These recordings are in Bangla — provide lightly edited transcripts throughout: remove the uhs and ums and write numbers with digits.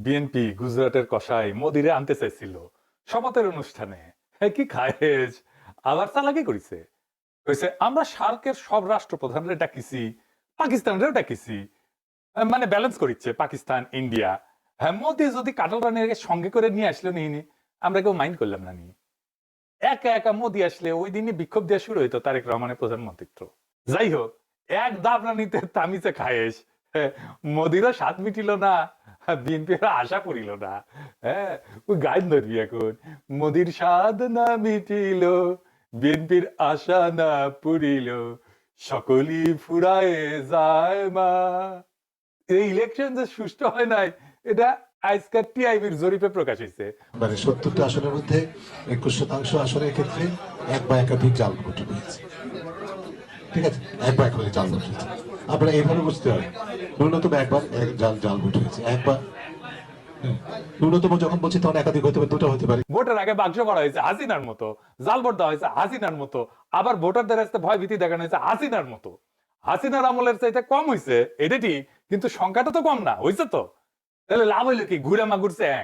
বিএনপি গুজরাটের কসাই মোদিরে আনতে চাইছিল শপথের অনুষ্ঠানে। হ্যাঁ, কি খায়েজ আবার চালাকি করেছে। কইছে আমরা সার্কের সব রাষ্ট্রপ্রধানরে ডাকিছি, পাকিস্তানরেও ডাকিছি, মানে ব্যালেন্স করিচ্ছে পাকিস্তান ইন্ডিয়া। হ্যাঁ, মোদি যদি কাটাল রানীর সঙ্গে করে নিয়ে আসলো নিয়ে আমরা কেউ মাইন্ড করলাম না। নি একা একা মোদি আসলে ওই দিনই বিক্ষোভ দেওয়া শুরু হইতো তারেক রহমানের প্রধানমন্ত্রিত্ব। যাই হোক, এক দাবরানিতে তামিছে খায়েশ। হ্যাঁ, মোদিরও স্বাদ মিটিল না, বিএনপির আশা করিল না। হ্যাঁ, ওই গাইড ধরবি এখন, মোদির স্বাদ না মিটিল, বিএনপির আশা না পুরিল, সকলই ফুরায়ে যায় মা। এই ইলেকশন যে সুষ্ঠু হয় নাই, এটা আজকাল টিআইবির জরিপে প্রকাশ হয়েছে। মানে ৭০টা আসনের মধ্যে ২১% আসনের ক্ষেত্রে এক বা একাধিক জাল ভোট হয়েছে। ঠিক আছে, এক বা একাধিক জাল ভোট হয়েছে। আপনারা এইভাবে বুঝতে হবে, ন্যূনতম একবার জাল ভোট হয়েছে, একবার। ন্যূনতম যখন বলছি তখন একাধিক হতে পারে, দুটো হতে পারে। ভোটের আগে বাক্স করা হয়েছে হাসিনার মতো, জাল ভোট দেওয়া হয়েছে হাসিনার মতো, আবার ভোটারদের কাছে ভয় ভীতি দেখানো হয়েছে হাসিনার মতো। হাসিনার আমলের চাইতে কম হয়েছে, এটা ঠিক, কিন্তু সংখ্যাটা তো কম না হয়েছে। তো তাহলে লাভ হইলো কি? ঘুরে মাগুর চ্যাং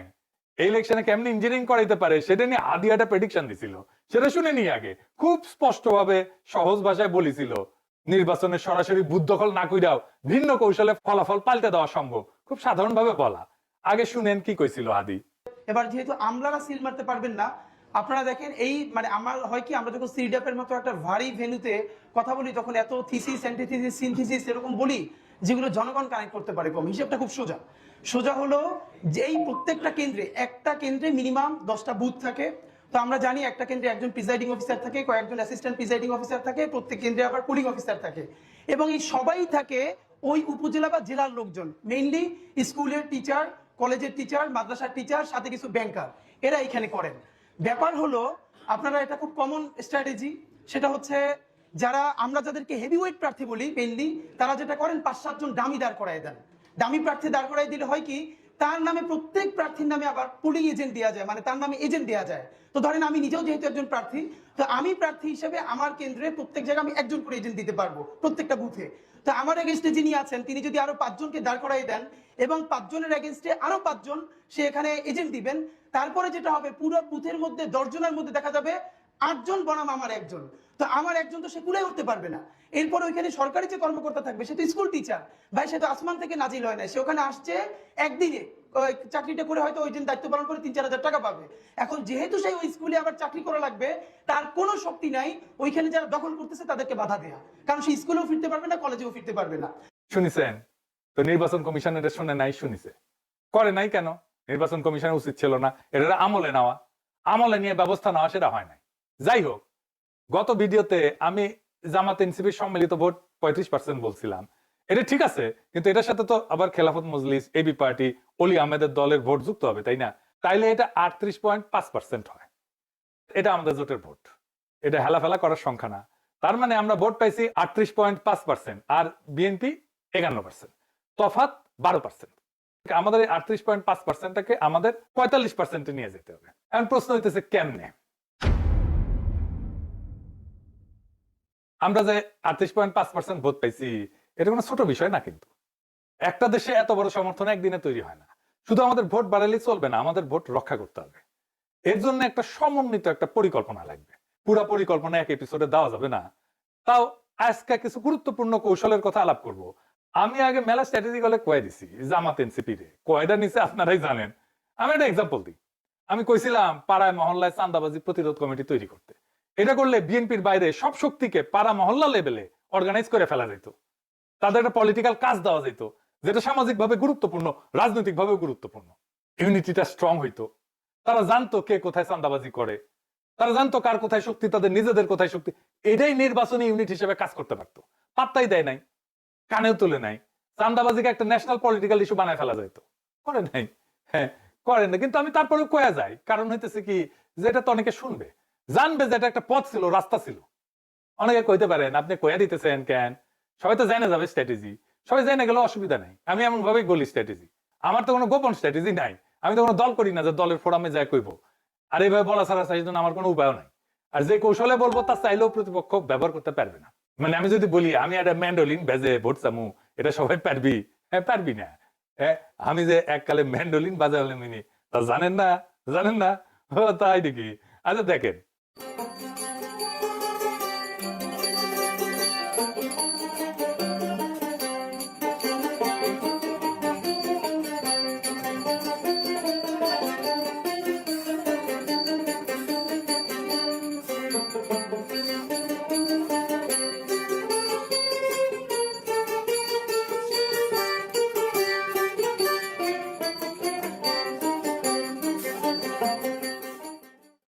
এই ইলেকশনে কেমনি ইঞ্জিনিয়ারিং করাইতে পারে সেটা নিয়ে আদি একটা প্রেডিকশন দিছিল। সেটা শুনে নি আগে, খুব স্পষ্টভাবে সহজ ভাষায় বলেছিল নির্বাচনে সরাসরি বুথ দখল না কইরাও ভিন্ন কৌশলে ফলাফল পাল্টে দেওয়া সম্ভব। খুব সাধারণ ভাবে বলা। আগে শুনেন কি কইছিল আদি। এবার যেহেতু আমলারা সিল মারতে পারবেন না, আপনারা দেখেন এই মানে আমার হয় কি, আমরা যখন সিডাপের মতো একটা ভারী ভেন্যুতে কথা বলি তখন এত থিসিস অ্যান্টিথিসিস সিনথিসিস এরকম বলি যেগুলো জনগণ কানেক্ট করতে পারে কম। হিসেবটা খুব সোজা। সোজা হলো যে এই প্রত্যেকটা কেন্দ্রে, একটা কেন্দ্রে মিনিমাম 10টা বুথ থাকে। তো আমরা জানি একটা কেন্দ্রে একজন প্রিজাইডিং অফিসার থাকে, কয়েকজন অ্যাসিস্ট্যান্ট প্রিজাইডিং অফিসার থাকে, প্রত্যেক কেন্দ্রে আবার পোলিং অফিসার থাকে, এবং এই সবাই থাকে ওই উপজেলা বা জেলার লোকজন, মেইনলি স্কুলের টিচার, কলেজের টিচার, মাদ্রাসার টিচার, সাথে কিছু ব্যাংকার, এরা এখানে করেন। ব্যাপার হলো আপনারা এটা খুব কমন স্ট্র্যাটেজি, সেটা হচ্ছে যারা আমরা যাদেরকে হেভিওয়েট প্রার্থী বলি মেইনলি, তারা যেটা করেন 5-7 জন ডামি দাঁড় করায় দেন। ডামি প্রার্থী দাঁড় করাই দিলে হয় কি, তার নামে প্রত্যেক প্রার্থীর নামে আবার পুলিং এজেন্ট দেওয়া যায়, মানে তার নামে এজেন্ট দেওয়া যায়। তো ধরেন আমি নিজেও যেহেতু একজন প্রার্থী, তো আমি প্রার্থী হিসেবে আমার কেন্দ্রে প্রত্যেক জায়গায় আমি একজন করে এজেন্ট দিতে পারবো প্রত্যেকটা বুথে। তো আমার এগেনস্টে যিনি আছেন তিনি যদি আরো 5 জনকে দাঁড় করাই দেন এবং 5 জনের এগেনস্টে আরো 5 জন সে এখানে এজেন্ট দিবেন, তারপরে যেটা হবে পুরো বুথের মধ্যে 10 জনের মধ্যে দেখা যাবে 8 জন বনাম আমার একজন। তো আমার একজন তো সে কুলাই উঠতে পারবে না। এরপর ওইখানে সরকারি যে কর্মকর্তা থাকবে সে তো স্কুল টিচার ভাই, সে তো আসমান থেকে নাজিল হয় না, সে ওখানে আসছে একদিনে চাকরিটা করে হয়তো ওই দিন দায়িত্ব পালন করে 3-4 হাজার টাকা পাবে। এখন যেহেতু সেই ওই স্কুলে আবার চাকরি করা লাগবে, তার কোনো শক্তি নাই ওইখানে যারা দখল করতেছে তাদেরকে বাধা দেয়া, কারণ সে স্কুলেও ফিরতে পারবে না, কলেজেও ফিরতে পারবে না। শুনিছেন তো? নির্বাচন কমিশন এটা শুনে নাই, শুনিছে, করে নাই কেন? নির্বাচন কমিশনের উচিত ছিল না এটা আমলে নেওয়া, আমলে নিয়ে ব্যবস্থা নেওয়া? সেটা হয় নাই। যাই হোক, গত ভিডিওতে আমি জামাত এনসিপির সম্মিলিত ভোট 35% বলছিলাম। এটা ঠিক আছে, কিন্তু এটার সাথে তো আবার খেলাফত মজলিস, এবি পার্টি, অলি আহমেদের দলের ভোট যুক্ত হবে, তাই না? তাইলে এটা 38.5% হয়। এটা আমাদের জোটের ভোট, এটা হেলাফেলা করার সংখ্যা না। তার মানে আমরা ভোট পাইছি 38.5% আর বিএনপি 51%, তফাৎ 12%। আমাদের এই 38.5%টাকে আমাদের 45% নিয়ে যেতে হবে। এখন প্রশ্ন হইতেছে কেমনে? আমরা যে 38.5% ভোট পাইছি এটা কোনো ছোট বিষয় না, কিন্তু একটা দেশে এত বড় সমর্থন একদিনে তৈরি হয় না। শুধু আমাদের ভোট বাড়ালেই চলবে না, আমাদের ভোট রক্ষা করতে হবে। এর জন্য একটা সমন্বিত একটা পরিকল্পনা লাগবে। পুরা পরিকল্পনা এক এপিসোডে দেওয়া যাবে না। তাও আজকে কিছু গুরুত্বপূর্ণ কৌশলের কথা আলাপ করব। আমি আগে মেলা স্ট্র্যাটেজি গুলো কয়ে দিছি জামাত এনসিপি রে, কয়টা নিচে আপনারাই জানেন। আমি একটা এক্সাম্পল দিই। আমি কইছিলাম পাড়ায় মহল্লায় চাঁদাবাজি প্রতিরোধ কমিটি তৈরি করতে। এটা করলে বিএনপির বাইরে সব শক্তিকে পাড়া মহল্লা লেভেলে অর্গানাইজ করে ফেলা যেত, তাদের একটা পলিটিক্যাল কাজ দেওয়া যেত, যেটা সামাজিক ভাবে গুরুত্বপূর্ণ, রাজনৈতিক ভাবে গুরুত্বপূর্ণ। ইউনিটিটা স্ট্রং হইতো। তারা জানতো কে কোথায় চাঁদাবাজি করে, তারা জানতো কার কোথায় শক্তি, তাদের নিজেদের কোথায় শক্তি। এটাই নির্বাচনী ইউনিট হিসেবে কাজ করতে পারতো। পাত্তাই দেয় নাই, কানেও তুলে নাই। চাঁদাবাজিকে একটা ন্যাশনাল পলিটিক্যাল ইস্যু বানায় ফেলা যেত, করে নাই। হ্যাঁ, করেন না, কিন্তু আমি তারপরে কয়া যায়। কারণ হইতেছে কি, যে এটা তো অনেকে শুনবে, জানবে যে এটা একটা পথ ছিল, রাস্তা ছিল। অনেকে কইতে পারেন আপনি কয়া দিতেছেন কেন, সবাই তো জানে যাবে স্ট্র্যাটেজি, সবাই জানে গেলে অসুবিধা নাই। আমি এমন ভাবেই বলি স্ট্র্যাটেজি, আমার তো কোনো গোপন স্ট্র্যাটেজি নাই। আমি তো কোনো দল করি না যে দলের ফোরামে যায় কইব। আর এইভাবে বলা ছাড়া সেই জন্য আমার কোনো উপায় নাই। আর যে কৌশলে বলবো তা চাইলেও প্রতিপক্ষ ব্যবহার করতে পারবে না। মানে আমি যদি বলি আমি একটা ম্যান্ডোলিন বেজে ভোট চামু, এটা সবাই পারবি? হ্যাঁ, পারবি না। আমি যে এককালে ম্যান্ডোলিন বাজালামিনি তা জানেন না? জানেন না? ও তাই নাকি? আচ্ছা দেখেন,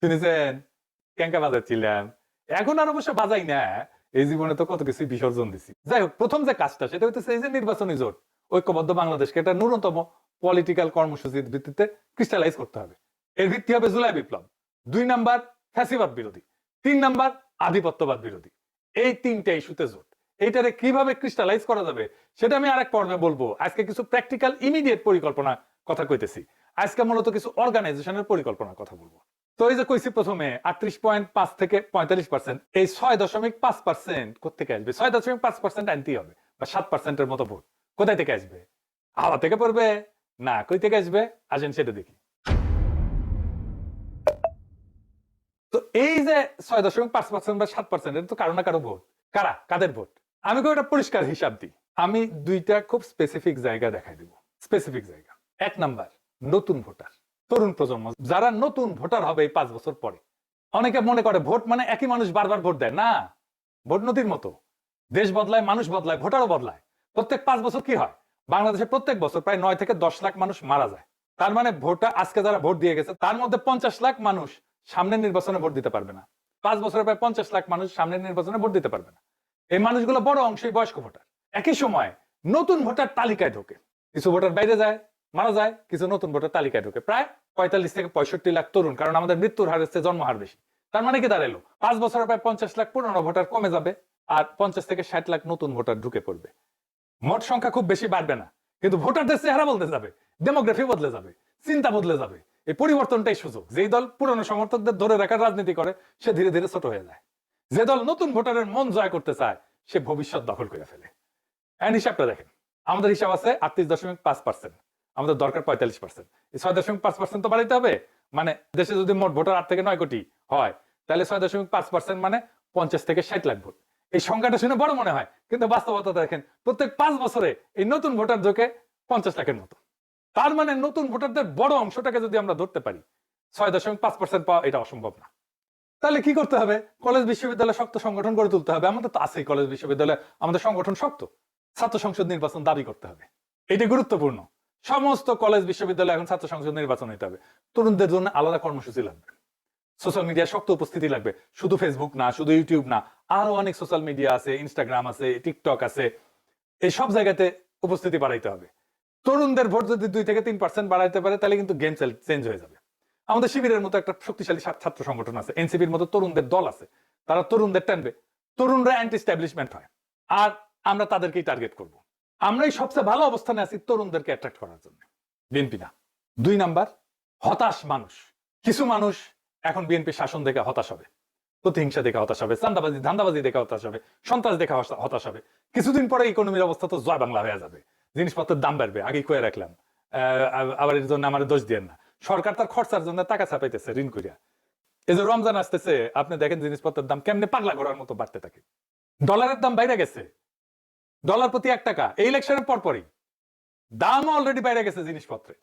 শুনেছেন ক্যাঙ্কা বাজাচ্ছিলাম, এখন আর অবশ্য বাজাই না। এই জীবনে তো কত কিছু বিসর্জন দিছি। যাই হোক, প্রথম যে কাজটা সেটা হচ্ছে এই যে নির্বাচনী জোট, ঐক্যবদ্ধ বাংলাদেশকে একটা ন্যূনতম পলিটিক্যাল কর্মসূচির ভিত্তিতে ক্রিস্টালাইজ করতে হবে। এর ভিত্তি হবে জুলাই বিপ্লব, 2 নাম্বার ফ্যাসিবাদ বিরোধী, 3 নাম্বার আধিপত্যবাদ বিরোধী। এই 3টে ইস্যুতে জোট। এইটারে কিভাবে ক্রিস্টালাইজ করা যাবে সেটা আমি আরেক পর্বে বলবো। আজকে কিছু প্র্যাকটিক্যাল ইমিডিয়েট পরিকল্পনা কথা কইতেছি। আজকে মূলত কিছু অর্গানাইজেশনের পরিকল্পনার কথা বলবো। তো এই যে কইছি প্রথমে 38.5 থেকে 45%, এই 6.5% কোথেকে আসবে? 6.5% আনতেই হবে, বা 7%-এর মতো ভোট কোথায় থেকে আসবে? হাওয়া থেকে পড়বে না, কই থেকে আসবে? আসেন সেটা দেখি। তো এই যে 6.5% বা 7%, এর তো কারো না কারো ভোট। কারা? কাদের ভোট? আমি খুব একটা পরিষ্কার হিসাব দিই। আমি 2টা খুব স্পেসিফিক জায়গা দেখাই দিব। স্পেসিফিক জায়গা। 1 নাম্বার, নতুন ভোটার, তরুণ প্রজন্ম, যারা নতুন ভোটার হবে এই 5 বছর পরে। অনেকে মনে করে ভোট মানে একই মানুষ বারবার ভোট দেয়। না, ভোট নদীর মতো। দেশ বদলায়, মানুষ বদলায়, ভোটারও বদলায়। প্রত্যেক 5 বছর কি হয়? বাংলাদেশে প্রত্যেক বছর প্রায় 9 থেকে 10 লাখ মানুষ মারা যায়। তার মানে ভোটার আজকে যারা ভোট দিয়ে গেছে তার মধ্যে 50 লাখ মানুষ সামনের নির্বাচনে ভোট দিতে পারবে না। 5 বছরে প্রায় 50 লাখ মানুষ সামনের নির্বাচনে ভোট দিতে পারবে না। এই মানুষগুলো বড় অংশই বয়স্ক ভোটার। একই সময় নতুন ভোটার তালিকায় ঢোকে, কিছু ভোটার বাইরে যায়, মারা যায়, কিছু নতুন ভোটার তালিকায় ঢোকে। প্রায় 45 থেকে 65 লাখ তরুণ, কারণ আমাদের মৃত্যুর হার হচ্ছে জন্ম হার বেশি। তার মানে কি দাঁড়ালো? 5 বছরে প্রায় 50 লাখ পুরনো ভোটার কমে যাবে, আর 50 থেকে 60 লাখ নতুন ভোটার ঢুকে পড়বে। মোট সংখ্যা খুব বেশি বাড়বে না, কিন্তু ভোটারদের চেহারা বদলে যাবে, ডেমোগ্রাফি বদলে যাবে, চিন্তা বদলে যাবে। এই পরিবর্তনটাই সুযোগ। যেই দল পুরনো সমর্থকদের ধরে রাখার রাজনীতি করে সে ধীরে ধীরে ছোট হয়ে যায়। যে দল নতুন ভোটারের মন জয় করতে চায় সে ভবিষ্যৎ দখল করে ফেলে। এন্ড হিসাবটা দেখেন, আমাদের হিসাব আছে 38.5%, আমাদের দরকার 45%। এই 6.5% তো বাড়াইতে হবে। মানে দেশে যদি মোট ভোটার 8 থেকে 9 কোটি হয়, তাহলে 6.5% মানে 50 থেকে 60 লাখ ভোট। এই সংখ্যাটা শুনে বড় মনে হয়, কিন্তু বাস্তবতা দেখেন প্রত্যেক 5 বছরে এই নতুন ভোটার ঢোকে 50 লাখের মতো। তার মানে নতুন ভোটারদের বড় অংশটাকে যদি আমরা ধরতে পারি, 6.5% পাওয়া এটা অসম্ভব না। তাহলে কি করতে হবে? কলেজ বিশ্ববিদ্যালয় শক্ত সংগঠন গড়ে তুলতে হবে। আমাদের তো আছেই কলেজ বিশ্ববিদ্যালয়, আমাদের সংগঠন শক্ত। ছাত্র সংসদ নির্বাচন দাবি করতে হবে, এটি গুরুত্বপূর্ণ। সমস্ত কলেজ বিশ্ববিদ্যালয় এখন ছাত্র সংসদ নির্বাচন হতে হবে। তরুণদের জন্য আলাদা কর্মসূচি লাগবে, সোশ্যাল মিডিয়া শক্ত উপস্থিতি লাগবে। শুধু ফেসবুক না, শুধু ইউটিউব না, আরো অনেক সোশ্যাল মিডিয়া আছে, ইনস্টাগ্রাম আছে, টিকটক আছে, এই সব জায়গাতে উপস্থিতি বাড়াইতে হবে। তরুণদের ভোট যদি 2 থেকে 3% বাড়াইতে পারে তাহলে কিন্তু গেম চেঞ্জ হয়ে যাবে। আমাদের শিবিরের মতো একটা শক্তিশালী ছাত্র সংগঠন আছে, এনসিপির মতো তরুণদের দল আছে, তারা তরুণদের টানবে। তরুণরা অ্যান্টি এস্টাবলিশমেন্ট হয়, আর আমরা তাদেরকেই টার্গেট করব। আমরাই সবচেয়ে ভালো অবস্থানে আছি তরুণদেরকে অ্যাট্রাক্ট করার জন্য, বিএনপি না। 2 নাম্বার, হতাশ মানুষ। কিছু মানুষ এখন বিএনপি শাসন দেখে হতাশ হবে, প্রতিহিংসা দেখে হতাশ হবে, চান্দাবাজি ধান্দাবাজি দেখে হতাশ হবে, সন্ত্রাস দেখে হতাশ হবে। কিছুদিন পরে ইকোনমির অবস্থা তো জয় বাংলা হয়ে যাবে, জিনিসপত্রের দাম বাড়বে। আগেই কয়ে রাখলাম, আবার এর জন্য আমার দোষ দিয়েন না। সরকার তার খরচার জন্য টাকা ছাপাইতেছে ঋণ করিয়া। এই যে রমজান আসতেছে, আপনি দেখেন জিনিসপত্রের দাম কেমনে পাগলা ঘোড়ার মতো বাড়তে থাকে। ডলারের দাম বাইরে গেছে, ডলার প্রতি 1 টাকা। এই ইলেকশনের পরপরই দাম অলরেডি বাইরে গেছে জিনিসপত্রের।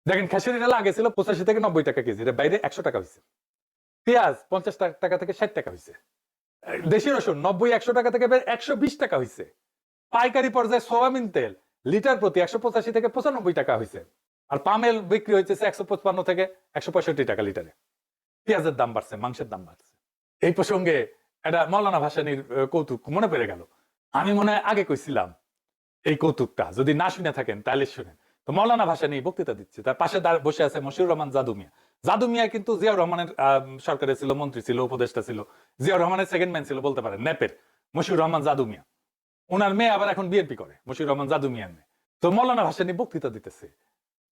দেখেন খেসারির আগে ছিল 85 থেকে 90 টাকা কেজি, বাইরে 100 টাকা হয়েছে। পেঁয়াজ 50 টাকা থেকে 60 টাকা হয়েছে। দেশি রসুন 90-100 টাকা থেকে 120 টাকা হয়েছে। পাইকারি পর্যায়ে সোয়াবিন তেল লিটার প্রতি 185 থেকে 95 টাকা হয়েছে। আর পামেল বিক্রি হয়েছে 155 থেকে 165 টাকা লিটারে। পেঁয়াজের দাম বাড়ছে, মাংসের দাম বাড়ছে। এই প্রসঙ্গে একটা মৌলানা ভাসানীর কৌতুক মনে পড়ে গেল। আমি মনে হয় আগে কইছিলাম এই কৌতুকটা, যদি না শুনে থাকেন তাহলে শুনেন। তো মৌলানা ভাসানী বক্তৃতা দিচ্ছে, তার পাশে বসে আছে মশিউর রহমান জাদু মিয়া। জাদু মিয়া কিন্তু জিয়াউর রহমানের সরকারে ছিল, মন্ত্রী ছিল, উপদেষ্টা ছিল। জিয়াউর রহমানের সেকেন্ড ম্যান ছিল বলতে পারেন, ন্যাপের মশিউর রহমান জাদু মিয়া। ওনার মেয়ে আবার এখন বিএনপি করে, মশিউর রহমান জাদু মিয়ার মেয়ে। তো মৌলানা ভাসানী বক্তৃতা দিতেছে,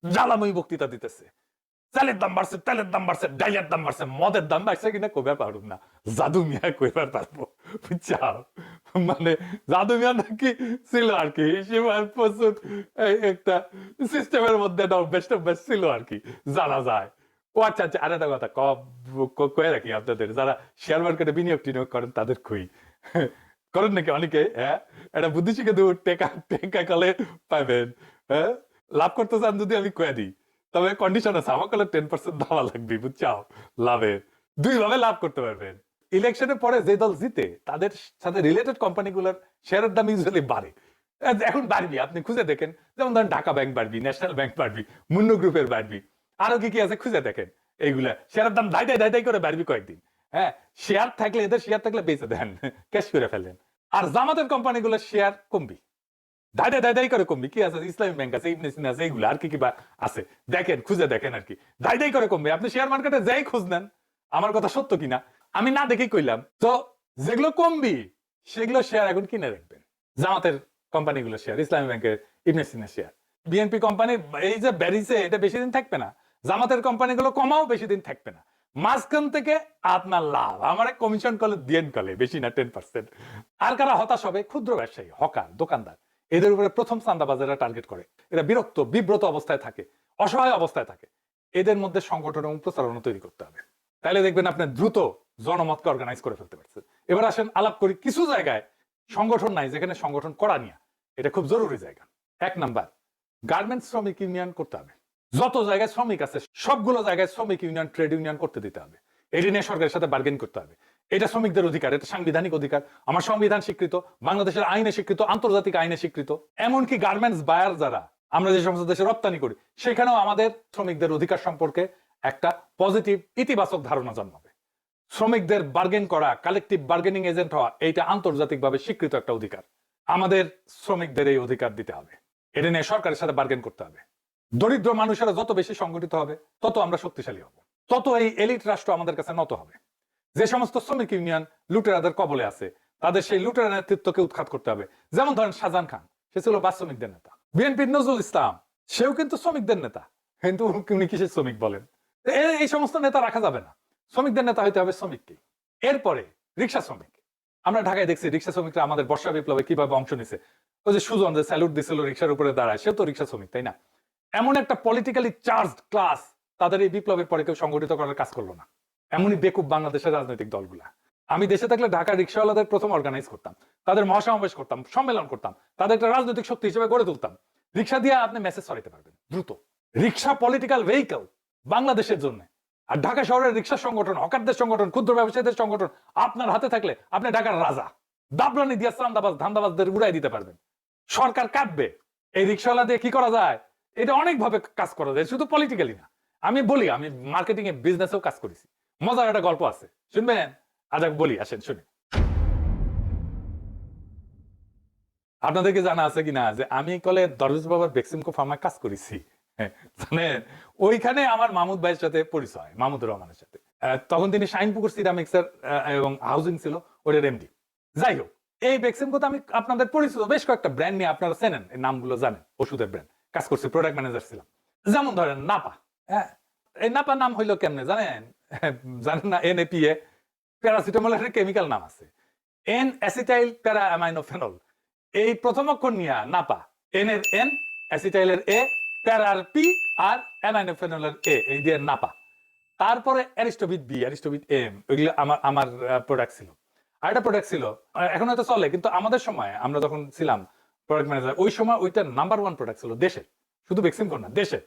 জ্বালাময়ী বক্তৃতা দিতেছে। চালের দাম বাড়ছে, তেলের দাম বাড়ছে, ডাইলের দাম বাড়ছে, মদের দাম বাড়ছে কিনা কইবার পারুম না, জাদু মিয়া কইবার পারবো, বুঝছাও? মানে জাদু মিয়া নাকি ছিল আর কি, হিসেবের প্রচুর একটা সিস্টেমের মধ্যে বেস্ট ছিল আর কি, জানা যায়। ও আচ্ছা আচ্ছা, আর একটা কথা কয়ে রাখি আপনাদের, যারা শেয়ার মার্কেটে বিনিয়োগ টিনিয়োগ করেন তাদের কই, করেন নাকি অনেকে? হ্যাঁ, এটা বুদ্ধি শিখে দেবো, টেকা টেকা কালে পাবেন। হ্যাঁ, লাভ করতে চান যদি আমি কয়ে দিই, তবে কন্ডিশন আছে, আমার কালে 10% দেওয়া লাগবে, বুঝছাও? লাভের দুই ভাবে লাভ করতে পারবেন। ইলেকশনের পরে যে দল জিতে তাদের সাথে রিলেটেড কোম্পানিগুলোর শেয়ারের দাম ইউজুয়ালি বাড়ে। এখন বাড়বি, আপনি খুঁজে দেখেন, যেমন ধরেন ঢাকা ব্যাংক বাড়বি, ন্যাশনাল ব্যাংক বাড়বি, মুন্নু গ্রুপের বাড়বি, আরো কি কি আছে খুঁজে দেখেন। এইগুলা শেয়ারের দাম ধাই করে বাড়বি কয়েকদিন। হ্যাঁ, শেয়ার থাকলে, এদের শেয়ার থাকলে বেঁচে দেন, ক্যাশ করে ফেলেন। আর জামাতের কোম্পানিগুলোর শেয়ার কমবি, ধাই করে কমবি। কি আছে? ইসলামী ব্যাংক আছে, ইবনে সিনা আছে, এইগুলো আর কি কি বা আছে দেখেন, খুঁজে দেখেন আর কি, ধাই করে কমবে। আপনি শেয়ার মার্কেটে যাই খোঁজ নেন, আমার কথা সত্য কিনা আমি না দেখেই কইলাম। তো যেগুলো কমবি সেগুলো শেয়ার এখন কিনে রাখবেন। জামাতের কোম্পানিগুলো শেয়ার, ইসলামী ব্যাংকের, ইবনে সিনা শেয়ার, বিএনপি কোম্পানি এই যে বেরিয়েছে এটা বেশি দিন থাকবে না, জামাতের কোম্পানিগুলো কমাও বেশি দিন থাকবে না। মাঝখান থেকে আপনার লাভ আমার কমিশন কলে দিয়েন কলে, বেশি না 10%। আর কারা হতাশ হবে? ক্ষুদ্র ব্যবসায়ী, হকার, দোকানদার, এদের উপরে প্রথম চাঁদাবাজেরা টার্গেট করে। এরা বিরক্ত, বিব্রত অবস্থায় থাকে, অসহায় অবস্থায় থাকে। এদের মধ্যে সংগঠন এবং প্রচারণা তৈরি করতে হবে, তাহলে দেখবেন আপনি দ্রুত জনমতকে অর্গানাইজ করে ফেলতে পারছেন। এবার আসেন আলাপ করি কিছু জায়গায় সংগঠন নাই, যেখানে সংগঠন করা নিয়ে এটা খুব জরুরি জায়গা। 1 নাম্বার, গার্মেন্টস শ্রমিক ইউনিয়ন করতে হবে। যত জায়গায় শ্রমিক আছে সবগুলো জায়গায় শ্রমিক ইউনিয়ন, ট্রেড ইউনিয়ন করতে দিতে হবে। এটি নিয়ে সরকারের সাথে বার্গেন করতে হবে। এটা শ্রমিকদের অধিকার, এটা সাংবিধানিক অধিকার। আমার সংবিধান স্বীকৃত, বাংলাদেশের আইনে স্বীকৃত, আন্তর্জাতিক আইনে স্বীকৃত। এমনকি গার্মেন্টস বায়ার যারা আমরা যে সমস্ত দেশে রপ্তানি করি, সেখানেও আমাদের শ্রমিকদের অধিকার সম্পর্কে একটা পজিটিভ, ইতিবাচক ধারণা জন্মাবে। শ্রমিকদের বার্গেন করা, কালেকটিভ বার্গেনিং এজেন্ট হওয়া, এইটা আন্তর্জাতিকভাবে স্বীকৃত একটা অধিকার। আমাদের শ্রমিকদের এই অধিকার দিতে হবে, এটা নিয়ে সরকারের সাথে বার্গেন করতে হবে। দরিদ্র মানুষেরা যত বেশি সংগঠিত হবে তত আমরা শক্তিশালী হব, তত এই এলিট রাষ্ট্র আমাদের কাছে নত হবে। যে সমস্ত শ্রমিক ইউনিয়ন লুটেরাদের কবলে আছে, তাদের সেই লুটেরা নেতৃত্বকে উৎখাত করতে হবে। যেমন ধরেন শাহজাহান খান, সে ছিল বাস শ্রমিকদের নেতা। বিএনপির নজরুল ইসলাম, সেও কিন্তু শ্রমিকদের নেতা, কিন্তু উনি কিসের শ্রমিক বলেন? এই সমস্ত নেতা রাখা যাবে না, শ্রমিকদের নেতা হইতে হবে শ্রমিককে। এরপরে রিক্সা শ্রমিক, আমরা ঢাকায় দেখছি রিক্সা শ্রমিকরা আমাদের বর্ষা বিপ্লবে কিভাবে অংশ নিছে। ওই যে সুজন যে স্যালুট দিছিল রিক্সার উপরে দাঁড়ায়, সেও তো রিক্সা শ্রমিক, তাই না? এমন একটা পলিটিক্যালি চার্জড ক্লাস তাদের এই বিপ্লবের পরে কেউ সংগঠিত করার কাজ করলো না। এমনই বেকুব বাংলাদেশের রাজনৈতিক দলগুলা। আমি দেশে থাকলে ঢাকা রিক্সাওয়ালাদের প্রথম অর্গানাইজ করতাম, তাদের মহাসমাবেশ করতাম, সম্মেলন করতাম, তাদের একটা রাজনৈতিক শক্তি হিসেবে গড়ে তুলতাম। রিক্সা দিয়ে আপনি মেসেজ ছড়াইতে পারবেন দ্রুত। রিক্সা পলিটিক্যাল ভেহিকল বাংলাদেশের জন্য। আর ঢাকা শহরের রিক্সা সংগঠন, হকারদের সংগঠন, ক্ষুদ্র ব্যবসায়ীদের সংগঠন আপনার হাতে থাকলে আপনি ঢাকার রাজা। দাবলানি দিয়ে চান্দাবাজ ধান্দাবাজদের উড়াই দিতে পারবেন। সরকার কাটবে। এই রিক্সাওয়ালা দিয়ে কি করা যায়? এটা অনেকভাবে কাজ করা যায়, শুধু পলিটিক্যালি না। আমি বলি, আমি মার্কেটিং এ, বিজনেসেও কাজ করেছি। মজার একটা গল্প আছে, শুনবেন? আজ বলি, আসেন শুনি। আপনাদেরকে জানা আছে কিনা যে আমি কলে দরজ বাবার বেক্সিমকো ফার্মায় কাজ করেছি, জানেন? ওইখানে আমার মাহমুদ ভাইয়ের সাথে পরিচয়, মাহমুদুর রহমানের সাথে। তখন তিনি শাইনপুকুর সিরামিক্স এর এবং হাউজিং ছিল ওদের এমডি। যাই হোক, এই বেক্সিমকোতে আমি আপনাদের পরিচিত বেশ কয়েকটা ব্র্যান্ড নিয়ে, আপনারা চেনেন, এই নামগুলো জানেন, ওষুধের ব্র্যান্ড কাজ করছি, প্রোডাক্ট ম্যানেজার ছিলাম। যেমন ধরেন নাপা। হ্যাঁ, এই নাপা নাম হইলো কেমনে জানেন? জানেন না? NAPA, প্যারাসিটামলের কেমিক্যাল নাম আছে, N অ্যাসিটাইল প্যারা অ্যামাইনোফেনল। এই প্রথম অক্ষর নিয়ে নাপা, N এর N, অ্যাসিটাইলের A, প্যারার P, R অ্যামাইনোফেনলের A, এই দিয়ে নাপা। তারপরে অ্যারিস্টোভিট B, অ্যারিস্টোভিট M, ওইগুলো আমার প্রোডাক্ট ছিল। আর একটা প্রোডাক্ট ছিল, এখন হয়তো চলে, কিন্তু আমাদের সময় আমরা যখন ছিলাম প্রোডাক্ট ম্যানেজার, ওই সময় ওইটা নাম্বার 1 প্রোডাক্ট ছিল দেশে, শুধু বেক্সিমকো না, দেশে।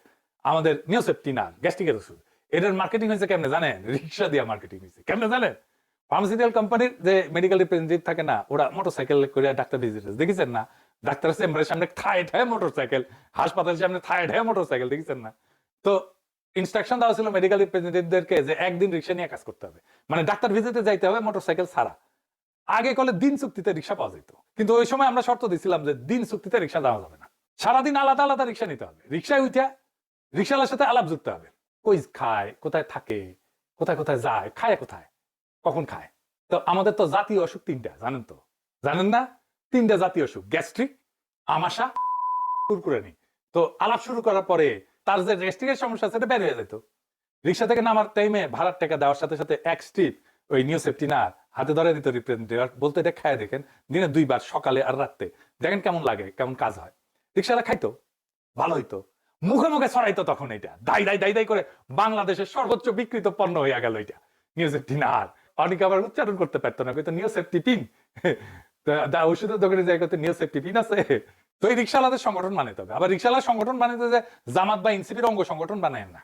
আমাদের নিওসেপটিনার গ্যাস্ট্রিকের ওষুধ, এটার মার্কেটিং হয়েছে কেমনে জানেন? রিক্সা দিয়ে মার্কেটিং হয়েছে। কেমনে জানেন? ফার্মাসিউটিক্যাল কোম্পানির যে মেডিকেল রিপ্রেজেন্টেটিভ থাকে না, ওরা মোটরসাইকেল করে ডাক্তার ভিজিট, দেখেছেন না? ডাক্তারের চেম্বারের সামনে থায় ঠায় মোটরসাইকেল, হাসপাতালের সামনে থায় ঠায় মোটরসাইকেল, দেখেছেন না? তো ইনস্ট্রাকশন দেওয়া ছিল মেডিকেল রিপ্রেজেন্টেটিভদেরকে যে একদিন রিক্সা নিয়ে কাজ করতে হবে, মানে ডাক্তার ভিজিটে যাইতে হবে মোটরসাইকেল ছাড়া। আগে কলে দিন চুক্তিতে রিক্সা পাওয়া যেত, কিন্তু ওই সময় আমরা শর্ত দিছিলাম যে দিন চুক্তিতে রিক্সা দেওয়া যাবে না, সারাদিন আলাদা আলাদা রিক্সা নিতে হবে। রিক্সায় উঠে রিক্সাওয়ালার সাথে আলাপ জুড়তে হবে, কই খায়, কোথায় থাকে, কোথায় কোথায় যায়, খায় কোথায়, কখন খায়। তো আমাদের তো জাতীয় অসুখ 3টা, জানেন তো? জানেন না? 3টা জাতীয় অসুখ, গ্যাস্ট্রিক, আমাশা, কুরকুরানি। তো আলাপ শুরু করার পরে তার যে গ্যাস্ট্রিকের সমস্যা সেটা বের হয়ে যেত। রিক্সা থেকে নামার টাইমে ভাড়ার টাকা দেওয়ার সাথে সাথে এক স্ট্রিপ ওই নিউ সেফটি না হাতে ধরে দিত রিপ্রেজেন্টেটিভ, বলতে এটা খায় দেখেন দিনে 2 বার, সকালে আর রাত্রে, দেখেন কেমন লাগে, কেমন কাজ হয়। রিক্সাটা খাইতো, ভালো হইতো, মুখে মুখে ছড়াইতো তখন। এটা দাই দাই দাই দাই করে বাংলাদেশের সর্বোচ্চ বিক্রিত পণ্য হইয়া গেল এটা নিউ সেফটি না। আর অনেকে আবার উচ্চারণ করতে পারতো না, কিন্তু নিউ সেফটি পিন, ওষুধের দোকানে যাই করতে নিউ সেফটি পিন আছে। তো এই রিক্সাওয়ালাদের সংগঠন বানাইতে হবে। আবার রিক্সাওয়ালার সংগঠন বানাইতে যে জামাত বা এনসিপির অঙ্গ সংগঠন বানায় না,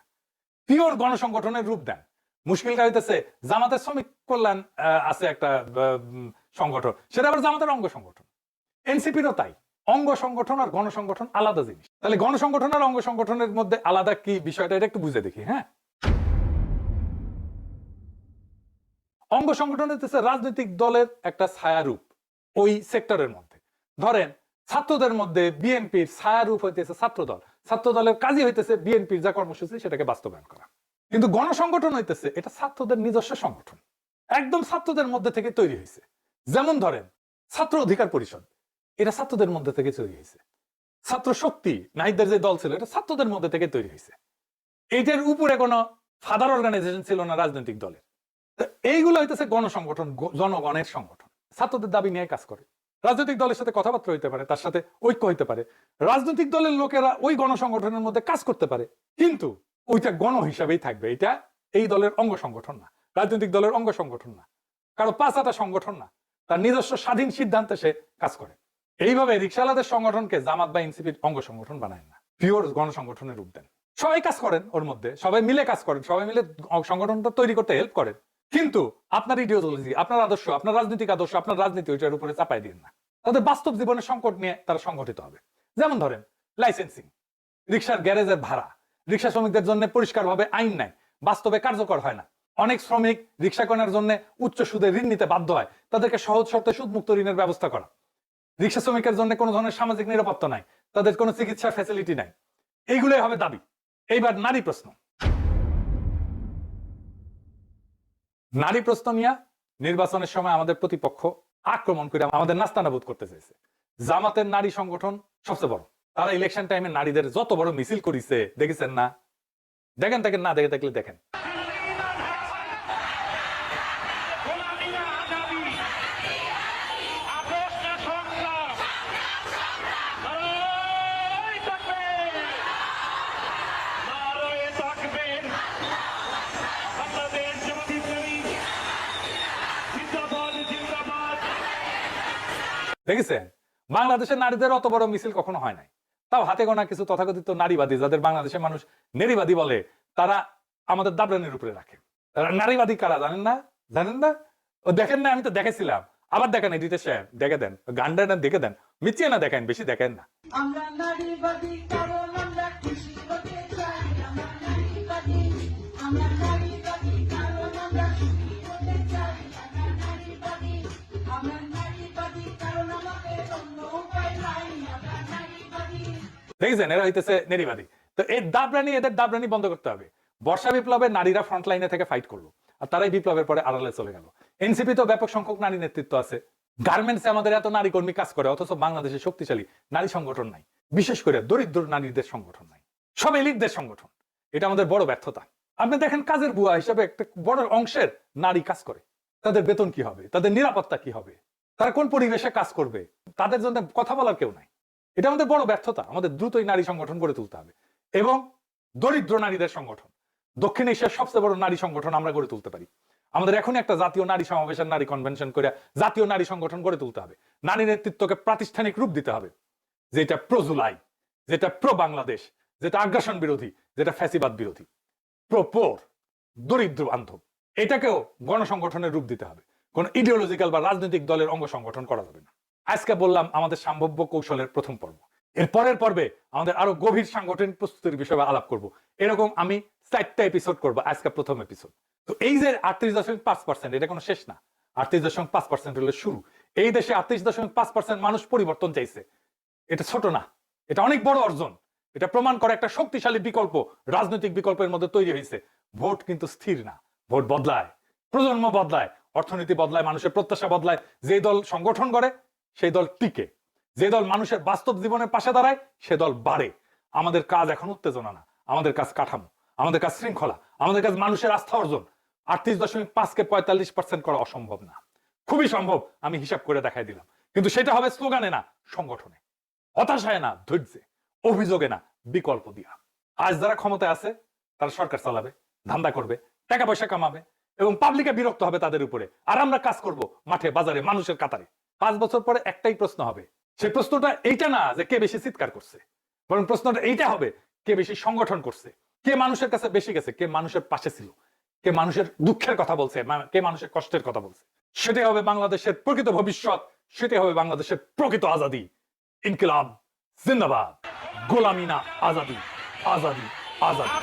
পিওর গণসংগঠনের রূপ দেন। মুশকিলটা হইতেছে জামাতের শ্রমিক কল্যাণ আছে একটা সংগঠন, সেটা আবার জামাতের অঙ্গ সংগঠন। এনসিপিরও তাই, অঙ্গ সংগঠন আর গণসংগঠন আলাদা জিনিস। তাহলে গণসংগঠন আর অঙ্গ সংগঠনের মধ্যে আলাদা কি বিষয়টা, এটা একটু বুঝে দেখি। হ্যাঁ, অঙ্গ সংগঠন হইতেছে রাজনৈতিক দলের একটা ছায়ারূপ ওই সেক্টরের মধ্যে। ধরেন ছাত্রদের মধ্যে বিএনপির ছায়ারূপ হইতেছে ছাত্রদল, ছাত্রদলের কাজই হইতেছে বিএনপির যা কর্মসূচি সেটাকে বাস্তবায়ন করা। কিন্তু গণসংগঠন হইতেছে এটা ছাত্রদের নিজস্ব সংগঠন, একদম ছাত্রদের মধ্যে থেকে তৈরি হয়েছে। যেমন ধরেন ছাত্র অধিকার পরিষদ, এটা ছাত্রদের মধ্যে থেকে তৈরি হয়েছে। ছাত্র শক্তি নাহিদের যে দল ছিল, এটা ছাত্রদের মধ্যে থেকে তৈরি হয়েছে। এইটার উপরে কোনো ফাদার অর্গানাইজেশন ছিল না রাজনৈতিক দলের। এইগুলো হইতেছে গণসংগঠন, জনগণের সংগঠন, ছাত্রদের দাবি নিয়ে কাজ করে। রাজনৈতিক দলের সাথে কথাবার্তা হইতে পারে, তার সাথে ঐক্য হইতে পারে, রাজনৈতিক দলের লোকেরা ওই গণসংগঠনের মধ্যে কাজ করতে পারে, কিন্তু ওইটা গণ হিসাবেই থাকবে। এটা এই দলের অঙ্গ সংগঠন না, রাজনৈতিক দলের অঙ্গ সংগঠন না, কারো পাঁচাটা সংগঠন না, তার নিজস্ব স্বাধীন সিদ্ধান্তে সে কাজ করে। এইভাবে রিক্সাওয়ালাদের সংগঠনকে জামাত বা এনসিপির অঙ্গ সংগঠন বানায় না, পিওর গণসংগঠনের রূপ দেন। সবাই কাজ করেন ওর মধ্যে, সবাই মিলে কাজ করেন, সবাই মিলে সংগঠনটা তৈরি করতে হেল্প করেন, কিন্তু আপনার ইডিওলজি, আপনার আদর্শ, আপনার রাজনৈতিক আদর্শ, আপনার রাজনীতি ওইটার উপরে চাপাই দিন না। তাদের বাস্তব জীবনের সংকট নিয়ে তারা সংগঠিত হবে। যেমন ধরেন লাইসেন্সিং, রিক্সার গ্যারেজের ভাড়া, রিক্সা শ্রমিকদের জন্য পরিষ্কারভাবে আইন নাই, বাস্তবে কার্যকর হয় না। অনেক শ্রমিক রিক্সা কেনার জন্য উচ্চ সুদে ঋণ নিতে বাধ্য হয়, তাদেরকে সহজ শর্তে সুদমুক্ত ঋণের ব্যবস্থা করা। রিক্সা শ্রমিকের জন্য কোনো ধরনের সামাজিক নিরাপত্তা নাই, তাদের কোনো চিকিৎসা ফ্যাসিলিটি নাই। এইগুলোই হবে দাবি। এইবার নারী প্রশ্ন, নারী প্রশ্ন নিয়ে নির্বাচনের সময় আমাদের প্রতিপক্ষ আক্রমণ করে আমাদের নাস্তানাবুদ করতে চাইছে। জামাতের নারী সংগঠন সবচেয়ে বড়, তারা ইলেকশন টাইমে নারীদের যত বড় মিছিল করেছে দেখেছেন না? দেখেন দেখেন, না দেখে থাকলে দেখেন। দেখেছেন বাংলাদেশের নারীদের অত বড় মিছিল কখনো হয় নাই। তাও হাতে গোনা কিছু তথাকথিত নারীবাদী, যাদের বাংলাদেশের মানুষ নারীবাদী বলে, তারা আমাদের দাবরানির উপরে রাখে। নারীবাদী কারা জানেন না? জানেন না? ও দেখেন না? আমি তো দেখেছিলাম, আবার দেখেন, এডিটর সাহেব দেখে দেন, গানটা দেখে দেন, মিচিয়ে না দেখেন, বেশি দেখেন না। আমরা নারীবাদী কারণ আমরা খুশি হতে চাই, আমরা নারীবাদী, আমরা নারীবাদী কারণ আমরা সুখী হতে চাই, আমরা নারীবাদী, আমরা নারীবাদী কারণ আমাদের অন্য উপায় নাই, আমরা নারীবাদী। দেখেছেন, এরা হইতেছে নারীবাদী। তো এই দাবরানি, এদের দাবরানি বন্ধ করতে হবে। বর্ষা বিপ্লবে নারীরা ফ্রন্ট লাইনে থেকে ফাইট করলো, আর তারাই বিপ্লবের পরে আড়ালে চলে গেল। এনসিপি তো ব্যাপক সংখ্যক নারী নেতৃত্ব আছে। গার্মেন্টসে আমাদের এত নারী কর্মী কাজ করে, অথচ বাংলাদেশে শক্তিশালী নারী সংগঠন নাই, বিশেষ করে দরিদ্র নারীদের সংগঠন নাই, সব এলিটদের সংগঠন। এটা আমাদের বড় ব্যর্থতা। আপনি দেখেন কাজের বুয়া হিসেবে একটা বড় অংশের নারী কাজ করে, তাদের বেতন কি হবে, তাদের নিরাপত্তা কি হবে, তারা কোন পরিবেশে কাজ করবে, তাদের জন্য কথা বলার কেউ নাই। এটা আমাদের বড় ব্যর্থতা। আমাদের দ্রুতই নারী সংগঠন গড়ে তুলতে হবে, এবং দরিদ্র নারীদের সংগঠন, দক্ষিণ এশিয়ার সবচেয়ে বড় নারী সংগঠন আমরা গড়ে তুলতে পারি। আমাদের এখন একটা জাতীয় নারী সমাবেশের নারী কনভেনশন করে জাতীয় নারী সংগঠন গড়ে তুলতে হবে। নারী নেতৃত্বকে প্রাতিষ্ঠানিক রূপ দিতে হবে, যেটা প্রো জুলাই, যেটা প্রো বাংলাদেশ, যেটা আগ্রাসন বিরোধী, যেটা ফ্যাসিবাদ বিরোধী, প্রো পোর, দরিদ্র বান্ধব। এটাকেও গণসংগঠনের রূপ দিতে হবে। কোন ইডিওলজিক্যাল বা রাজনৈতিক দলের অঙ্গ সংগঠন করা যাবে না। আজকে বললাম আমাদের সম্ভাব্য কৌশলের প্রথম পর্ব। এর পরের পর্বে আমাদের আরো গভীর সাংগঠনিক প্রস্তুতির বিষয়ে আলাপ করব। এরকম আমি 4টা এপিসোড করবো, আজকে প্রথম এপিসোড। তো এই যে 38.5%, এটা কোনো শেষ না। 38.5% হলো শুরু। এই দেশে 38.5% মানুষ পরিবর্তন চাইছে। এটা ছোট না, এটা অনেক বড় অর্জন। এটা প্রমাণ করে একটা শক্তিশালী বিকল্প রাজনৈতিক বিকল্পের মধ্যে তৈরি হয়েছে। ভোট কিন্তু স্থির না, ভোট বদলায়, প্রজন্ম বদলায়, অর্থনীতি বদলায়, মানুষের প্রত্যাশা বদলায়। যে দল সংগঠন করে সেই দল টিকে, যে দল মানুষের বাস্তব জীবনের পাশে দাঁড়ায় সে দল বাড়ে। আমাদের কাজ এখন উত্তেজনা না, আমাদের কাজ কাঠামো। আমাদের কাজ শৃঙ্খলা, আমাদের কাজ মানুষের আস্থা অর্জন। 38.5 কে 45% করা অসম্ভব না, খুবই সম্ভব, আমি হিসাব করে দেখাই দিলাম। কিন্তু সেটা হবে স্লোগানে না, সংগঠনে, হতাশায় না, ধৈর্যে, অভিযোগে না, বিকল্প দিয়া। আজ যারা ক্ষমতায় আছে তারা সরকার চালাবে, ধান্দা করবে, টাকা পয়সা কামাবে এবং পাবলিকে বিরক্ত হবে তাদের উপরে, আর আমরা কাজ করব মাঠে বাজারে মানুষের কাতারে। 5 বছর পরে একটাই প্রশ্ন হবে, সেই প্রশ্নটা এইটা না যে কে বেশি চিৎকার করছে, বরং প্রশ্নটা এইটা হবে কে বেশি সংগঠন করছে, কে মানুষের কাছে বেশি গেছে, কে মানুষের পাশে ছিল, কে মানুষের দুঃখের কথা বলছে, কে মানুষের কষ্টের কথা বলছে। সেটাই হবে বাংলাদেশের প্রকৃত ভবিষ্যৎ, সেটাই হবে বাংলাদেশের প্রকৃত আজাদী। ইনকিলাব জিন্দাবাদ, গোলামি না আজাদী, আজাদী, আজাদী।